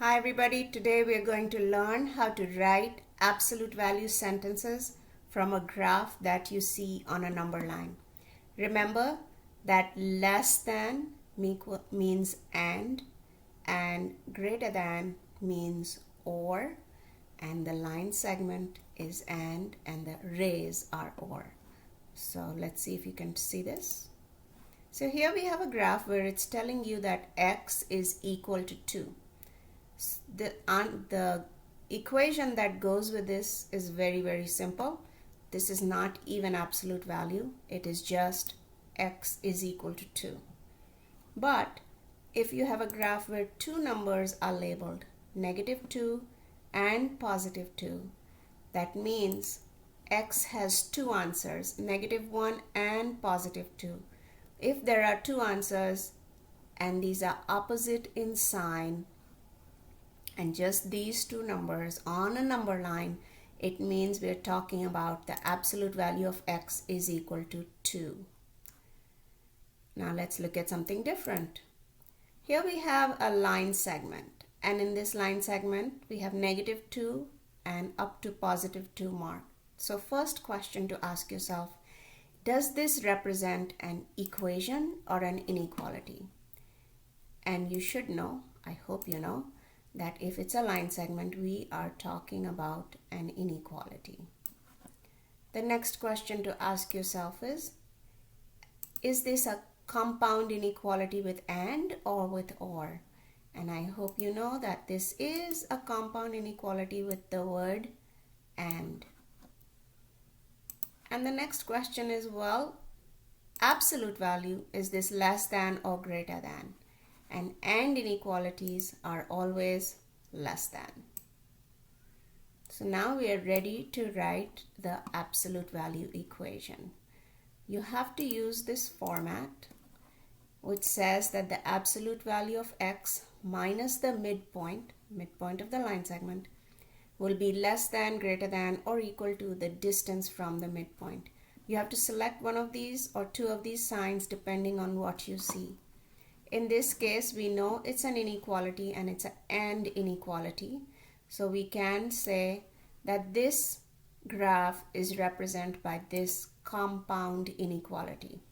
Hi everybody, today we are going to learn how to write absolute value sentences from a graph that you see on a number line. Remember that less than means and greater than means or, and the line segment is and the rays are or. So let's see if you can see this. So here we have a graph where it's telling you that x is equal to 2. The equation that goes with this is very simple. This is not even absolute value. It is just x is equal to 2. But if you have a graph where two numbers are labeled -2 and +2, that means x has two answers, -1 and +2. If there are two answers and these are opposite in sign, and just these two numbers on a number line, it means we're talking about the absolute value of x is equal to 2. Now let's look at something different. Here we have a line segment, and in this line segment we have -2 and up to +2 mark. So first question to ask yourself, does this represent an equation or an inequality? And you should know, I hope you know, that if it's a line segment, we are talking about an inequality. The next question to ask yourself is this a compound inequality with and or with or? And I hope you know that this is a compound inequality with the word and. And the next question is, well, absolute value, is this less than or greater than? And inequalities are always less than. So now we are ready to write the absolute value equation. You have to use this format, which says that the absolute value of x minus the midpoint of the line segment, will be less than, greater than, or equal to the distance from the midpoint. You have to select one of these or two of these signs depending on what you see. In this case, we know it's an inequality and it's an and inequality. So we can say that this graph is represented by this compound inequality.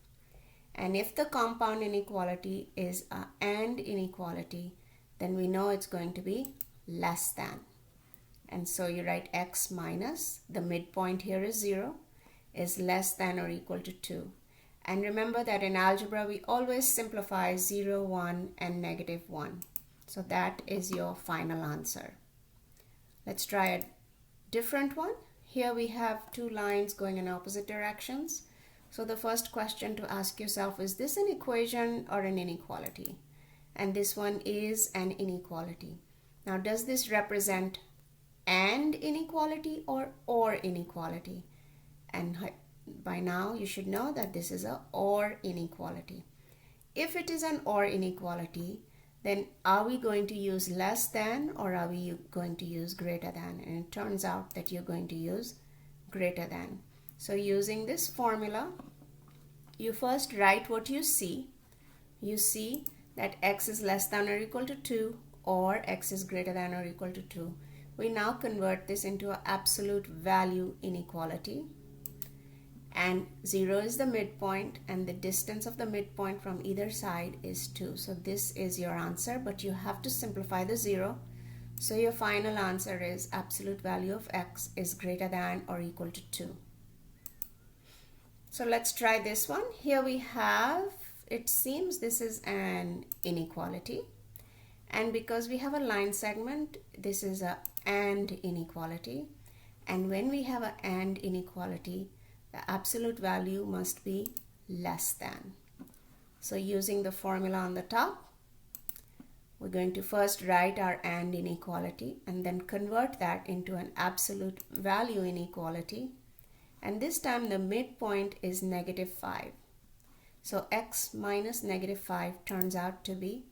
And if the compound inequality is an and inequality, then we know it's going to be less than. And so you write x minus, the midpoint here is 0, is less than or equal to 2. And remember that in algebra, we always simplify 0, 1, and -1. So that is your final answer. Let's try a different one. Here we have two lines going in opposite directions. So the first question to ask yourself, is this an equation or an inequality? And this one is an inequality. Now, does this represent and inequality or inequality? And by now you should know that this is a or inequality. If it is an or inequality, then are we going to use less than or are we going to use greater than? And it turns out that you're going to use greater than. So using this formula, you first write what you see. You see that x is less than or equal to 2 or x is greater than or equal to 2. We now convert this into an absolute value inequality. And 0 is the midpoint and the distance of the midpoint from either side is 2. So this is your answer, but you have to simplify the 0. So your final answer is absolute value of x is greater than or equal to 2. So let's try this one. Here we have, it seems this is an inequality. And because we have a line segment, this is a and inequality. And when we have an and inequality, the absolute value must be less than. So using the formula on the top, we're going to first write our and inequality and then convert that into an absolute value inequality. And this time the midpoint is -5. So x minus -5 turns out to be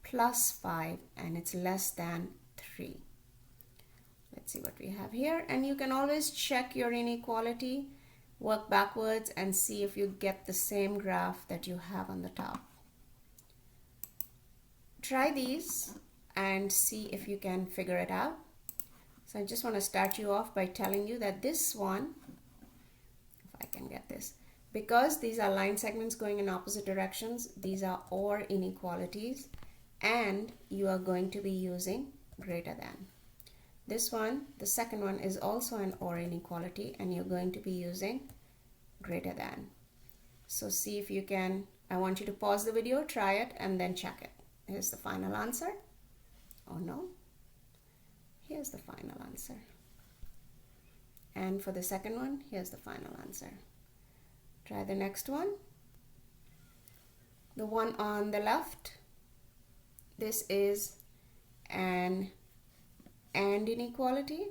+5 and it's less than 3. Let's see what we have here. And you can always check your inequality, work backwards and see if you get the same graph that you have on the top. Try these and see if you can figure it out. So I just want to start you off by telling you that this one, if I can get this, because these are line segments going in opposite directions, these are OR inequalities, and you are going to be using greater than. This one, the second one, is also an OR inequality, and you're going to be using greater than. So see if you can. I want you to pause the video, try it, and then check it. Here's the final answer. Oh no, here's the final answer. And for the second one, here's the final answer. Try the next one. The one on the left, this is an AND inequality.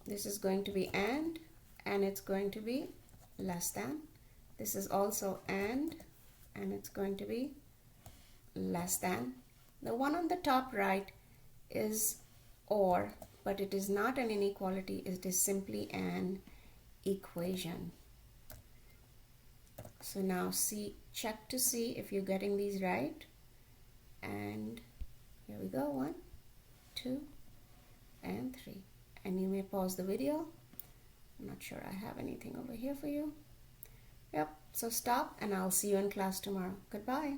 This is going to be AND, and it's going to be less than. This is also and it's going to be less than. The one on the top right is OR, but it is not an inequality, it is simply an equation. So now check to see if you're getting these right. And here we go, 1, 2, and 3. And you may pause the video. I'm not sure I have anything over here for you. Yep, so stop, and I'll see you in class tomorrow. Goodbye.